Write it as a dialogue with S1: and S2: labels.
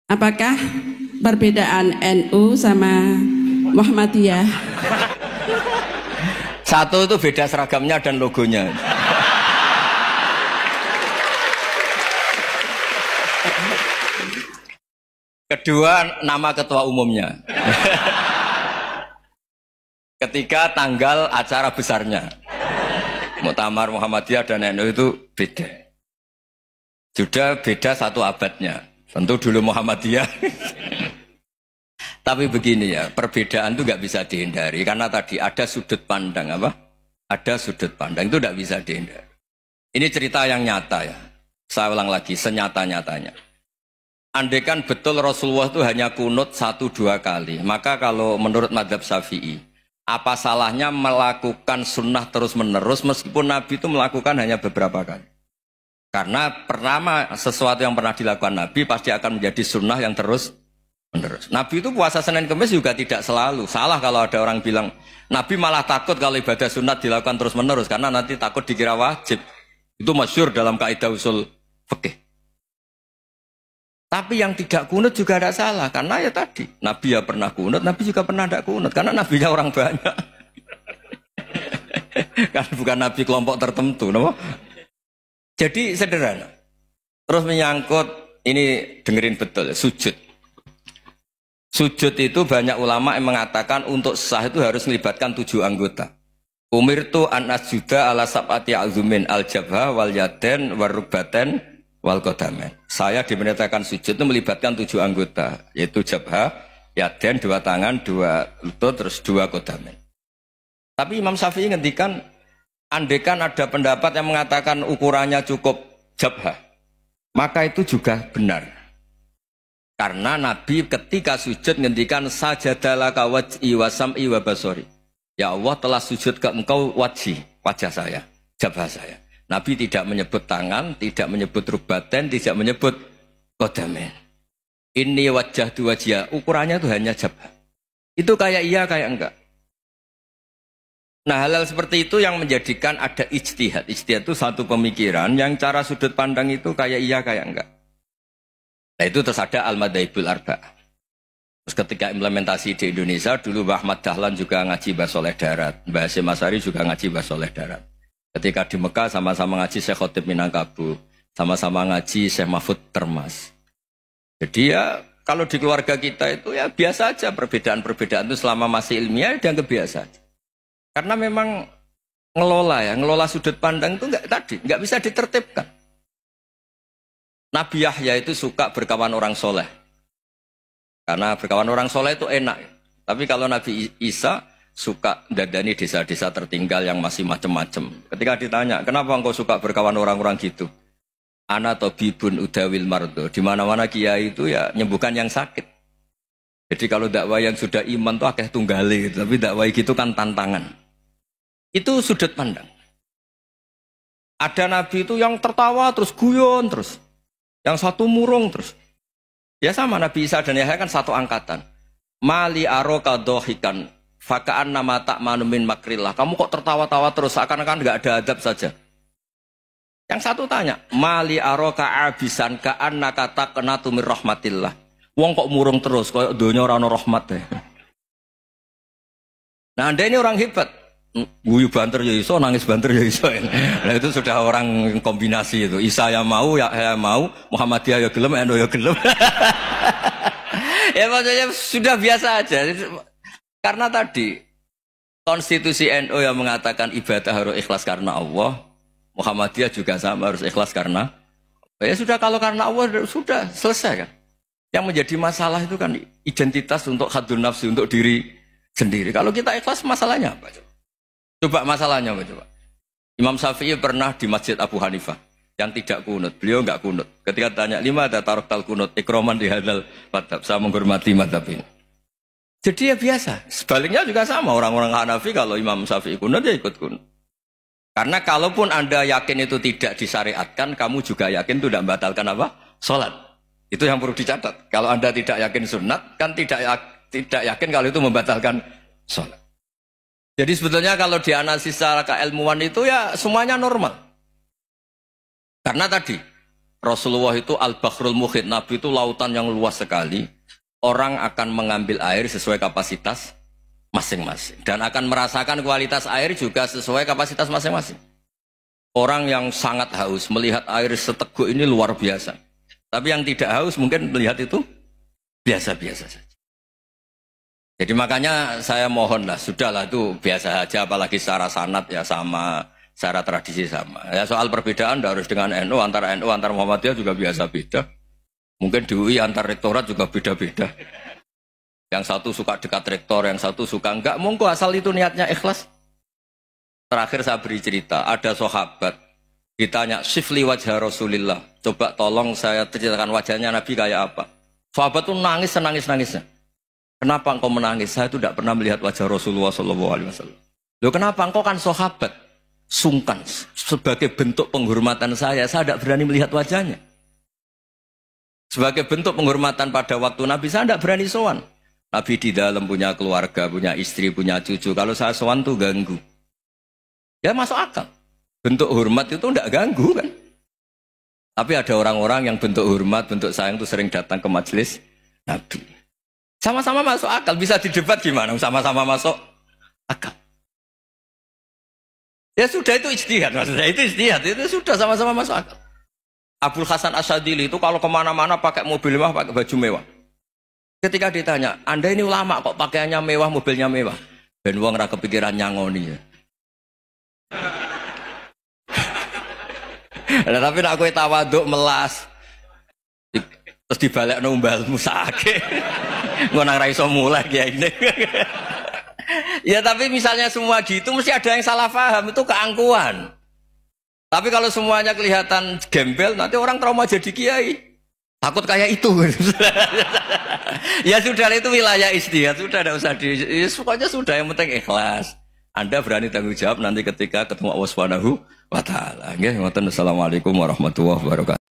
S1: Apakah perbedaan NU sama Muhammadiyah?
S2: Satu itu beda seragamnya dan logonya. Kedua, nama ketua umumnya. Ketiga, tanggal acara besarnya. Muktamar Muhammadiyah dan NU itu beda. Sudah beda satu abadnya. Tentu dulu Muhammadiyah. Tapi begini ya, perbedaan itu nggak bisa dihindari. Karena tadi ada sudut pandang apa? Ada sudut pandang, itu nggak bisa dihindari. Ini cerita yang nyata ya. Saya ulang lagi, senyata-nyatanya. Andaikan betul Rasulullah itu hanya kunut 1-2 kali, maka kalau menurut mazhab Syafi'i, apa salahnya melakukan sunnah terus-menerus meskipun Nabi itu melakukan hanya beberapa kali? Karena pertama sesuatu yang pernah dilakukan Nabi pasti akan menjadi sunnah yang terus-menerus. Nabi itu puasa Senin Kamis juga tidak selalu. Salah kalau ada orang bilang, Nabi malah takut kalau ibadah sunat dilakukan terus-menerus karena nanti takut dikira wajib. Itu masyhur dalam kaidah usul fikih. Tapi yang tidak kunut juga tidak salah, karena ya tadi Nabi ya pernah kunut, Nabi juga pernah tidak kunut, karena nabinya orang banyak. Kan bukan nabi kelompok tertentu, no? Jadi sederhana. Terus menyangkut ini, dengerin betul, sujud. Sujud itu banyak ulama yang mengatakan untuk sah itu harus melibatkan 7 anggota. Umirtu an asjuda ala sab'ati azumin al-jabha wal yaden warrubaten wal qadamen. Saya diperintahkan sujud itu melibatkan 7 anggota, yaitu jabha, yaden 2 tangan, 2 lutut, terus 2 qadamen. Tapi Imam Syafi'i ngendikan, andaikan ada pendapat yang mengatakan ukurannya cukup jabha, maka itu juga benar. Karena Nabi ketika sujud ngendikan sajadalaka waj'i wa sam'i wa basori. Ya Allah telah sujud ke engkau wajah saya, jabha saya. Nabi tidak menyebut tangan, tidak menyebut rubaten, tidak menyebut qadamen. Ini wajah tu wajah, ukurannya itu hanya jabha. Itu kayak iya, kayak enggak. Nah, hal-hal seperti itu yang menjadikan ada ijtihad. Ijtihad itu satu pemikiran yang cara sudut pandang itu kayak iya, kayak enggak. Nah, itu terus ada al-madhaibul arba'ah. Terus ketika implementasi di Indonesia, dulu Mbah Ahmad Dahlan juga ngaji Basoleh Darat, Mbah Hasyim Asy'ari juga ngaji Basoleh Darat. Ketika di Mekah sama-sama ngaji Syekh Khotib Minangkabau, sama-sama ngaji Syekh Mahfud Termas. Jadi ya kalau di keluarga kita itu ya biasa aja, perbedaan-perbedaan itu selama masih ilmiah dianggap biasa aja. Karena memang ngelola sudut pandang itu nggak bisa ditertibkan. Nabi Yahya itu suka berkawan orang soleh. Karena berkawan orang soleh itu enak. Tapi kalau Nabi Isa suka dadani desa-desa tertinggal yang masih macam-macam. Ketika ditanya, kenapa engkau suka berkawan orang-orang gitu? Ana tabibun udawil mardo. Di mana-mana kiai itu ya nyembuhkan yang sakit. Jadi kalau dakwah yang sudah iman tuh akeh tunggale gitu. Tapi dakwah gitu kan tantangan. Itu sudut pandang. Ada nabi itu yang tertawa terus guyon terus. Yang satu murung terus. Ya sama Nabi Isa dan Yahya kan satu angkatan. Mali aroka dohikan fakaan nama tak manumin makrillah. Kamu kok tertawa-tawa terus seakan-akan nggak ada adab saja. Yang satu tanya, Mali aroka abisan kaan nakata kena tumir rahmatillah. Wong kok murung terus, kok dunia orang rahmat deh. Nah, Anda ini orang hebat. Guyu banter ya iso, nangis banter ya iso. Nah itu sudah orang kombinasi itu. Isa ya mau, ya mau, Muhammadiyah ya gelem, NU ya gelem. Ya maksudnya sudah biasa aja. Karena tadi konstitusi NU yang mengatakan ibadah harus ikhlas karena Allah, Muhammadiyah juga sama harus ikhlas karena ya sudah, kalau karena Allah sudah selesai kan. Yang menjadi masalah itu kan identitas untuk hadun nafsi, untuk diri sendiri. Kalau kita ikhlas masalahnya apa? Coba masalahnya apa coba? Imam Syafi'i pernah di Masjid Abu Hanifah yang tidak kunut. Beliau enggak kunut. Ketika tanya, lima ada tarok tal kunut, ikroman di hadal madhab. Saya menghormati madhab ini. Jadi ya biasa. Sebaliknya juga sama. Orang-orang Hanafi kalau Imam Syafi'i kunut ya ikut kunut. Karena kalaupun Anda yakin itu tidak disyariatkan, kamu juga yakin itu tidak membatalkan apa? Sholat. Itu yang perlu dicatat. Kalau Anda tidak yakin sunat, kan tidak yakin kalau itu membatalkan sholat. Jadi sebetulnya kalau dianalisis secara keilmuan itu ya semuanya normal. Karena tadi Rasulullah itu al-bahrul muhit, Nabi itu lautan yang luas sekali. Orang akan mengambil air sesuai kapasitas masing-masing dan akan merasakan kualitas air juga sesuai kapasitas masing-masing. Orang yang sangat haus melihat air seteguk ini luar biasa. Tapi yang tidak haus mungkin melihat itu biasa-biasa saja. Jadi makanya saya mohonlah, sudahlah itu biasa saja, apalagi secara sanad ya sama, secara tradisi sama. Ya soal perbedaan harus dengan NU, antara Muhammadiyah juga biasa beda. Mungkin di UI antar rektorat juga beda-beda. Yang satu suka dekat rektor, yang satu suka enggak. Monggo asal itu niatnya ikhlas. Terakhir saya beri cerita, ada sahabat ditanya, "Sifli wajah Rasulillah." Coba tolong saya ceritakan wajahnya Nabi kayak apa. Sahabat itu nangis senangis-nangisnya. Kenapa engkau menangis? Saya itu tidak pernah melihat wajah Rasulullah SAW. Loh kenapa? Engkau kan sahabat. Sungkan. Sebagai bentuk penghormatan saya tidak berani melihat wajahnya. Sebagai bentuk penghormatan pada waktu Nabi, saya tidak berani sowan. Nabi di dalam punya keluarga, punya istri, punya cucu. Kalau saya sowan tuh ganggu. Ya masuk akal. Bentuk hormat itu tidak ganggu kan. Tapi ada orang-orang yang bentuk hormat, bentuk sayang itu sering datang ke majelis Nabi. Sama-sama masuk akal, bisa didebat gimana? Sama-sama masuk akal. Ya sudah, itu ijtihad, maksudnya itu ijtihad, itu sudah sama-sama masuk akal. Abul Hasan Asyadili itu kalau kemana-mana pakai mobil mewah, pakai baju mewah. Ketika ditanya, Anda ini ulama kok pakaiannya mewah, mobilnya mewah? Ben wong ra kepikiran nyangoni ya. Nah, tapi nak kowe tawaduk melas. Terus dibalik numbalmu sakit. Ngonang ra iso mulai kiai ini. Ya tapi misalnya semua gitu mesti ada yang salah paham, itu keangkuhan. Tapi kalau semuanya kelihatan gembel, nanti orang trauma jadi kiai. Takut kayak itu. Ya sudah, itu wilayah ijtihad, sudah tidak usah pokoknya sudah, yang penting ikhlas. Anda berani tanggung jawab nanti ketika ketemu Allah Subhanahu wa taala. Nggih, ngoten. Assalamualaikum warahmatullahi wabarakatuh.